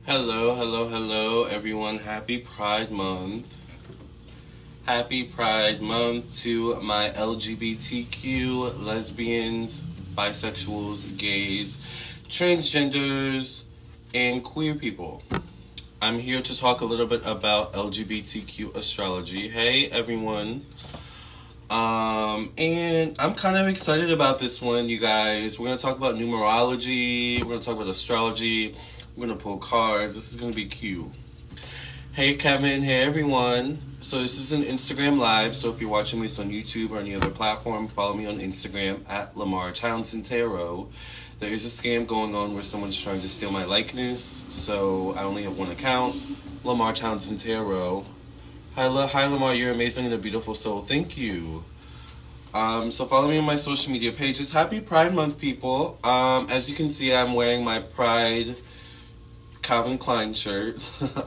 Hello, hello, hello, everyone. Happy Pride Month. Happy Pride Month to my LGBTQ, lesbians, bisexuals, gays, transgenders, and queer people. I'm here to talk a little bit about LGBTQ astrology. Hey, everyone. And I'm kind of excited about this one, you guys. We're going to talk about numerology. We're going to talk about astrology. We're going to pull cards. This is going to be cute. Hey, Kevin. Hey, everyone. So this is an Instagram Live. So if you're watching this on YouTube or any other platform, follow me on Instagram at Lamarr Townsend Tarot. There is a scam going on where someone's trying to steal my likeness. So I only have one account, Lamarr Townsend Tarot. Hi, Lamarr. You're amazing and a beautiful soul. Thank you. So follow me on my social media pages. Happy Pride Month, people. As you can see, I'm wearing my Pride Calvin Klein shirt.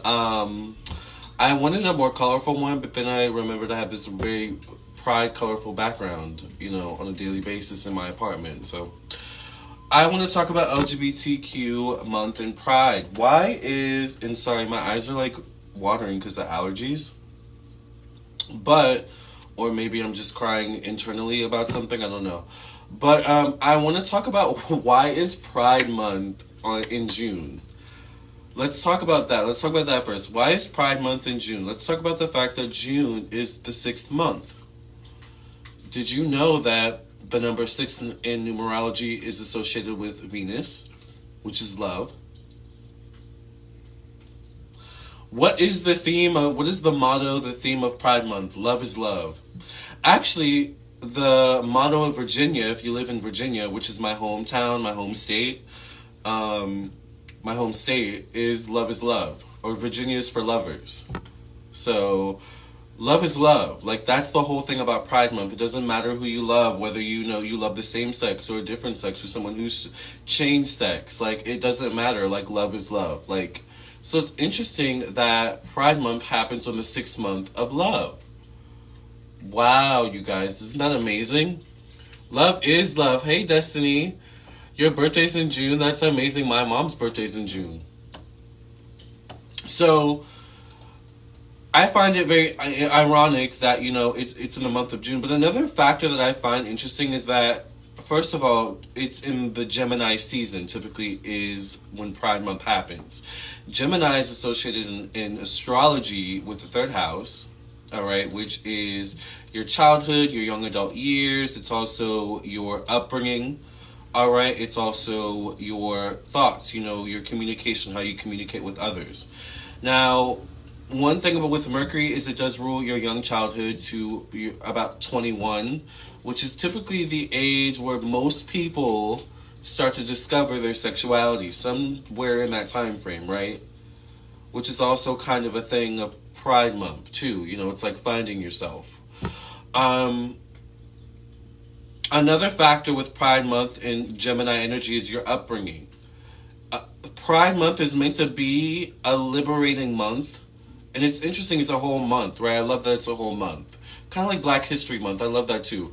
I wanted a more colorful one, but then I remembered I have this very Pride colorful background, on a daily basis in my apartment. So I want to talk about LGBTQ month and Pride. Sorry, my eyes are like watering because of allergies. Or maybe I'm just crying internally about something, I don't know. But I want to talk about why is Pride Month in June. Let's talk about that. Let's talk about that first. Why is Pride Month in June? Let's talk about the fact that June is the 6th month. Did you know that the number 6 in numerology is associated with Venus, which is love? What is the motto, the theme of Pride Month? Love is love. Actually, the motto of Virginia, if you live in Virginia, which is my hometown, my home state, is love is love. Or Virginia is for lovers. So, love is love. Like, that's the whole thing about Pride Month. It doesn't matter who you love, whether you love the same sex or a different sex or someone who's changed sex. Like, it doesn't matter. Like, love is love. Like, so it's interesting that Pride Month happens on the 6th month of love. Wow, you guys, isn't that amazing? Love is love. Hey, Destiny, your birthday's in June. That's amazing. My mom's birthday's in June. So I find it very ironic that, it's in the month of June. But another factor that I find interesting is that, first of all, it's in the Gemini season, typically is when Pride Month happens. Gemini is associated in astrology with the 3rd house, all right, which is your childhood, your young adult years. It's also your upbringing, all right. It's also your thoughts, your communication, how you communicate with others. Now, one thing about with Mercury is it does rule your young childhood to about 21, which is typically the age where most people start to discover their sexuality, somewhere in that time frame, right? Which is also kind of a thing of Pride Month, too. It's like finding yourself. Another factor with Pride Month and Gemini energy is your upbringing. Pride Month is meant to be a liberating month. And it's interesting, it's a whole month, right? I love that it's a whole month. Kind of like Black History Month. I love that too.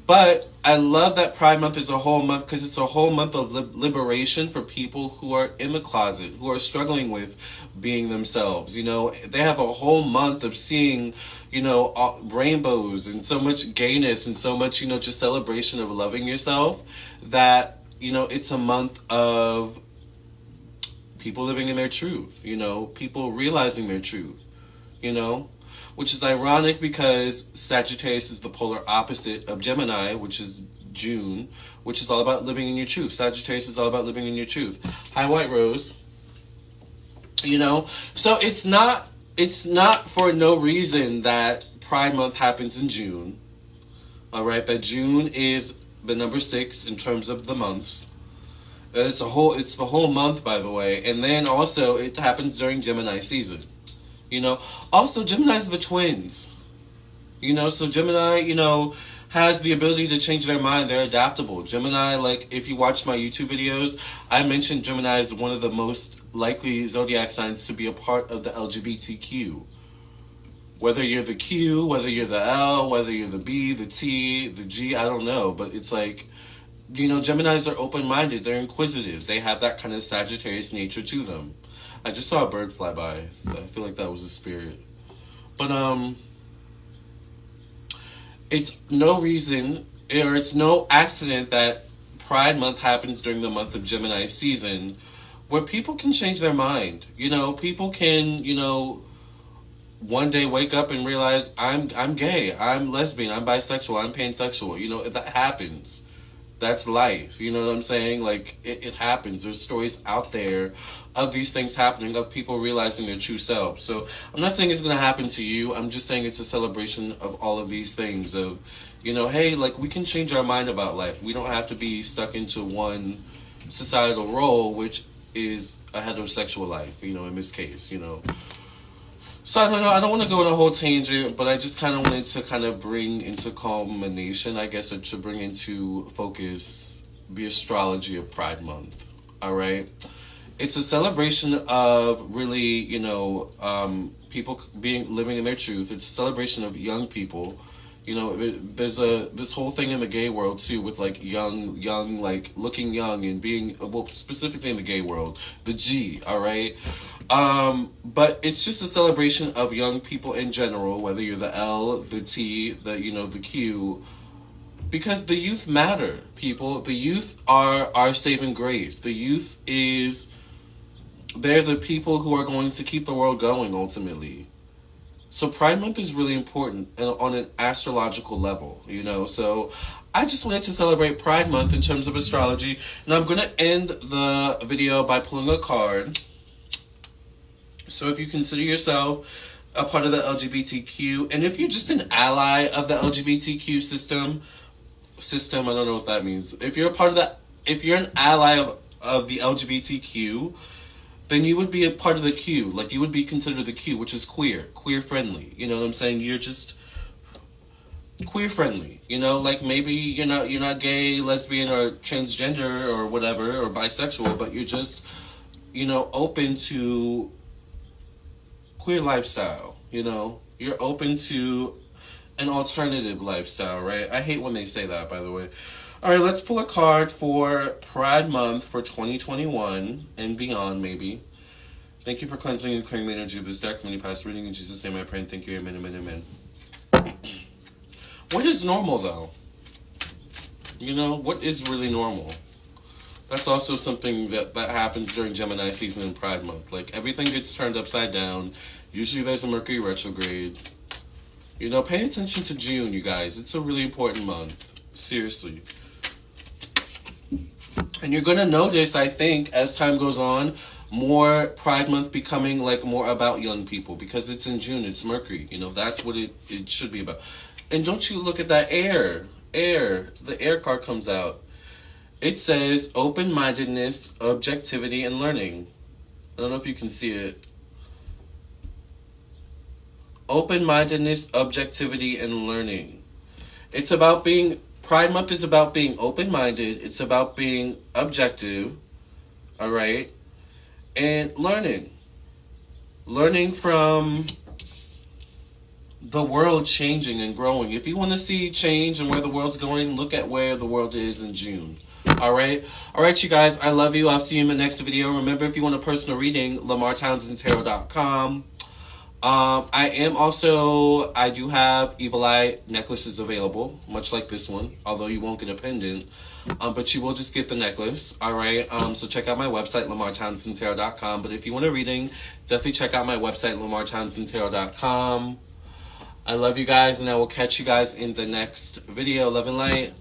But I love that Pride Month is a whole month because it's a whole month of liberation for people who are in the closet, who are struggling with being themselves. They have a whole month of seeing, rainbows and so much gayness and so much, just celebration of loving yourself that, it's a month of people living in their truth, people realizing their truth, which is ironic because Sagittarius is the polar opposite of Gemini, which is June, which is all about living in your truth. Sagittarius is all about living in your truth. Hi, White Rose. So it's not for no reason that Pride Month happens in June. All right, but June is the number 6 in terms of the months. It's the whole month, by the way. And then also it happens during Gemini season. Also Gemini's the twins. So Gemini, has the ability to change their mind. They're adaptable. Gemini, like, if you watch my YouTube videos, I mentioned Gemini is one of the most likely zodiac signs to be a part of the LGBTQ. Whether you're the Q, whether you're the L, whether you're the B, the T, the G, I don't know. But it's like, Geminis are open-minded. They're inquisitive. They have that kind of Sagittarius nature to them. I just saw a bird fly by. I feel like that was a spirit. But it's no reason, or it's no accident that Pride Month happens during the month of Gemini season, where people can change their mind. You know, people can, you know, one day wake up and realize I'm gay, I'm lesbian, I'm bisexual, I'm pansexual. You know, that happens. That's life. You know what I'm saying? Like, it happens. There's stories out there of these things happening, of people realizing their true self. So I'm not saying it's going to happen to you. I'm just saying it's a celebration of all of these things of, you know, hey, like, we can change our mind about life. We don't have to be stuck into one societal role, which is a heterosexual life, you know, in this case, you know. So I don't know, I don't want to go on a whole tangent, but I just kind of wanted to kind of bring into culmination, I guess, or to bring into focus the astrology of Pride Month, all right? It's a celebration of really, you know, people living in their truth. It's a celebration of young people. You know, there's this whole thing in the gay world too, with like young, like looking young and being, well, specifically in the gay world, the G, all right? But it's just a celebration of young people in general, whether you're the L, the T, the, you know, the Q, because the youth matter, people. The youth are our saving grace. The youth they're the people who are going to keep the world going ultimately. So Pride Month is really important on an astrological level, you know. So I just wanted to celebrate Pride Month in terms of astrology. And I'm going to end the video by pulling a card. So if you consider yourself a part of the LGBTQ, and if you're just an ally of the LGBTQ system, I don't know what that means. If you're a part of that, if you're an ally of the LGBTQ, then you would be a part of the Q. Like, you would be considered the Q, which is queer friendly. You know what I'm saying? You're just queer friendly. You know, like maybe you're not gay, lesbian, or transgender or whatever, or bisexual, but you're just, you know, open to queer lifestyle. You know, you're open to an alternative lifestyle, right? I hate when they say that, by the way. All right, let's pull a card for Pride Month for 2021 and beyond, maybe. Thank you for cleansing and clearing the energy of this deck. Many past reading. In Jesus' name I pray and thank you. Amen, amen, amen. What is normal, though? You know, what is really normal? That's also something that happens during Gemini season and Pride Month. Like, everything gets turned upside down. Usually there's a Mercury retrograde. You know, pay attention to June, you guys. It's a really important month. Seriously. And you're going to notice, I think, as time goes on, more Pride Month becoming like more about young people, because it's in June, it's Mercury. You know, that's what it should be about. And don't you look at that air. The air card comes out. It says open-mindedness, objectivity, and learning. I don't know if you can see it. Open-mindedness, objectivity, and learning. It's about being... Pride Month is about being open-minded. It's about being objective, all right? And learning. Learning from the world changing and growing. If you want to see change and where the world's going, look at where the world is in June. All right? All right, you guys. I love you. I'll see you in the next video. Remember, if you want a personal reading, LamarrTownsendTarot.com. I do have Evil Eye necklaces available, much like this one, although you won't get a pendant, but you will just get the necklace, all right? So check out my website, LamarrTownsendTarot.com, but if you want a reading, definitely check out my website, LamarrTownsendTarot.com. I love you guys, and I will catch you guys in the next video. Love and light.